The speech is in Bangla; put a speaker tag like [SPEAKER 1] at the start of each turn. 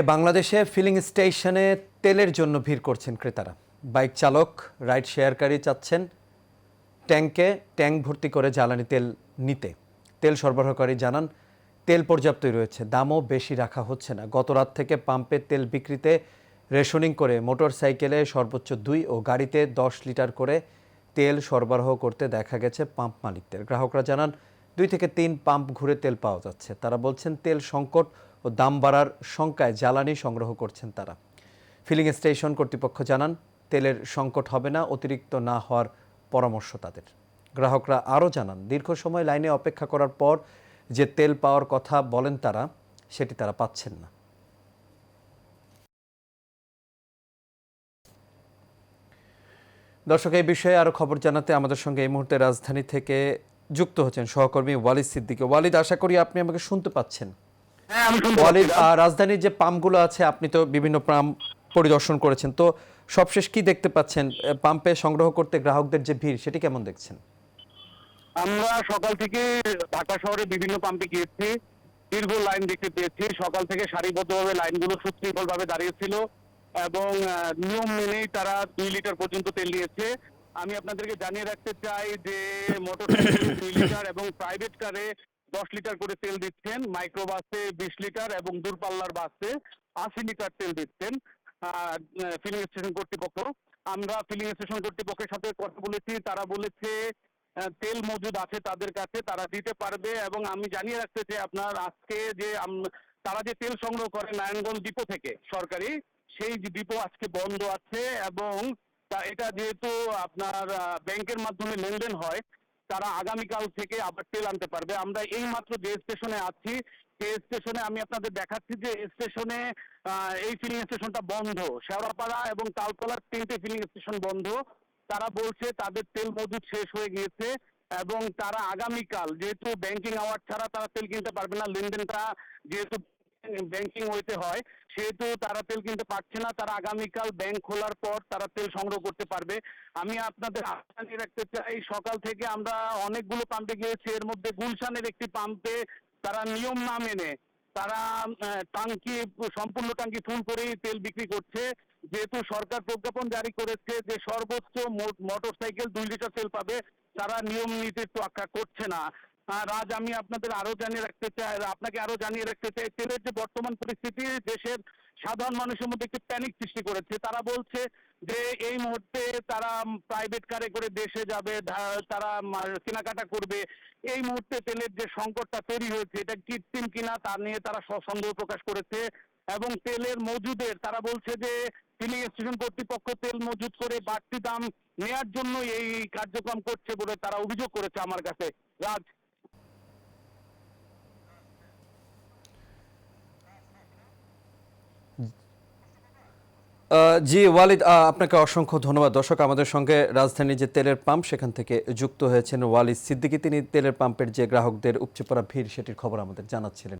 [SPEAKER 1] বাংলাদেশে ফিলিং স্টেশনে তেলের জন্য ভিড় করছেন ক্রেতারা। বাইক চালক, রাইড শেয়ারকারী চাচ্ছেন ট্যাঙ্ক ভর্তি করে জ্বালানি তেল নিতে। তেল সরবরাহকারী জানান, তেল পর্যাপ্তই রয়েছে, দামও বেশি রাখা হচ্ছে না। গত রাত থেকে পাম্পে তেল বিক্রিতে রেশনিং করে মোটরসাইকেলে সর্বোচ্চ 2 ও গাড়িতে 10 লিটার করে তেল সরবরাহ করতে দেখা গেছে পাম্প মালিকদের। গ্রাহকরা জানান, 2 থেকে 3 পাম্প ঘুরে তেল পাওয়া যাচ্ছে। তারা বলছেন, তেল সংকট ও দাম বাড়ার শঙ্কায় জ্বালানি সংগ্রহ করছেন তারা। ফিলিং স্টেশন কর্তৃপক্ষ জানান, তেলের সংকট হবে না, অতিরিক্ত না হওয়ার পরামর্শ তাদের। গ্রাহকরা আরও জানান, দীর্ঘ সময় লাইনে অপেক্ষা করার পর যে তেল পাওয়ার কথা বলেন তারা, সেটি তারা পাচ্ছেন না। দর্শক, এই বিষয়ে আরও খবর জানাতে আমাদের সঙ্গে এই মুহূর্তে রাজধানী থেকে যুক্ত হচ্ছেন সহকর্মী ওয়ালিদ সিদ্দিকী। ওয়ালিদ, আশা করি আপনি আমাকে শুনতে পাচ্ছেন। ওয়ালিদ, রাজধানীর যে পাম্পগুলো আছে, আপনি তো বিভিন্ন পাম্প পরিদর্শন করেছেন, তো সবশেষ কি দেখতে পাচ্ছেন? পাম্পে সংগ্রহ করতে গ্রাহকদের যে ভিড়, সেটি কেমন দেখছেন?
[SPEAKER 2] আমরা সকাল থেকে ঢাকা শহরে বিভিন্ন পাম্পে গিয়েছি, দীর্ঘ লাইন দেখতে পেয়েছি। সকাল থেকে সারিবদ্ধভাবে লাইনগুলো সুশৃঙ্খলভাবে দাঁড়িয়েছিল এবং নিয়ম মেনেই তারা 2 লিটার পর্যন্ত তেল নিয়েছে। আমি আপনাদেরকে জানিয়ে রাখতে চাই যে মোটরসাইকেলে 2 লিটার এবং প্রাইভেট কারে 10 লিটার করে তেল দিচ্ছেন, মাইক্রো বাসে 20 লিটার এবং দূরপাল্লার বাসে 80 লিটার তেল দিচ্ছেন ফিলিং স্টেশন কর্তৃপক্ষ। আমরা ফিলিং স্টেশন কর্তৃপক্ষের সাথে কথা বলেছি, তারা বলেছে তেল মজুদ আছে তাদের কাছে, তারা দিতে পারবে। এবং আমি জানিয়ে রাখতে চাই আপনার, আজকে যে তারা যে তেল সংগ্রহ করে নারায়ণগঞ্জ ডিপো থেকে সরকারি, সেই ডিপো আজকে বন্ধ আছে এবং এটা যেহেতু আপনার ব্যাংকের মাধ্যমে লেনদেন হয়, তারা আগামীকাল থেকে আবার তেল আনতে পারবে। আমরা এই মাত্র যে স্টেশনে আছি, সেই স্টেশনে আমি আপনাদের দেখাচ্ছি যে স্টেশনে এই ফিলিং স্টেশনটা বন্ধ। শেওড়াপাড়া এবং তালতলার 3টে ফিলিং স্টেশন বন্ধ। তারা বলছে তাদের তেল মজুদ শেষ হয়ে গিয়েছে এবং তারা আগামীকাল, যেহেতু ব্যাংকিং আওয়ার ছাড়া তারা তেল কিনতে পারবে না, লেনদেনটা যেহেতু ব্যাংকিং হইতে হয়, সেহেতু তারা তেল কিনতে পারছে না। তারা আগামীকাল ব্যাংক খোলার পর তারা তেল সংগ্রহ করতে পারবে। আমি আপনাদের জানিয়ে রাখতে চাই, সকাল থেকে আমরা অনেকগুলো পাম্পে গিয়েছি, এর মধ্যে গুলশানের একটি পাম্পে তারা নিয়ম না মেনে তারা টাঙ্কি, সম্পূর্ণ টাঙ্কি ফুল করেই তেল বিক্রি করছে। যেহেতু সরকার প্রজ্ঞাপন জারি করেছে যে সর্বোচ্চ মোটরসাইকেল 2 লিটার তেল পাবে, তারা নিয়ম নীতির তোয়াক্কা করছে না। রাজ, আমি আপনাকে আরো জানিয়ে রাখতে চাই, তেলের যে বর্তমান পরিস্থিতি দেশের সাধারণ মানুষের মধ্যে একটি প্যানিক সৃষ্টি করেছে। তারা বলছে যে এই মুহূর্তে তারা প্রাইভেট কারে করে দেশে যাবে, তারা কেনাকাটা করবে। এই মুহূর্তে তেলের যে সংকটটা তৈরি হয়েছে, এটা কৃত্রিম কিনা তা নিয়ে তারা সন্দেহ প্রকাশ করেছে। এবং তেলের মজুদের তারা বলছে যে ফিলিং স্টেশন কর্তৃপক্ষ তেল মজুদ করে বাড়তি দাম নেয়ার জন্য এই কার্যক্রম করছে বলে তারা অভিযোগ করেছে আমার কাছে। রাজ।
[SPEAKER 1] জি ওয়ালিদ, আপনাকে অসংখ্য ধন্যবাদ। দর্শক, আমাদের সঙ্গে রাজধানীর যে তেলের পাম্প, সেখান থেকে যুক্ত হয়েছেন ওয়ালিদ সিদ্দিকী। তিনি তেলের পাম্পের যে গ্রাহকদের উপচে পড়া ভিড়, সেটির খবর আমাদের জানাচ্ছিলেন।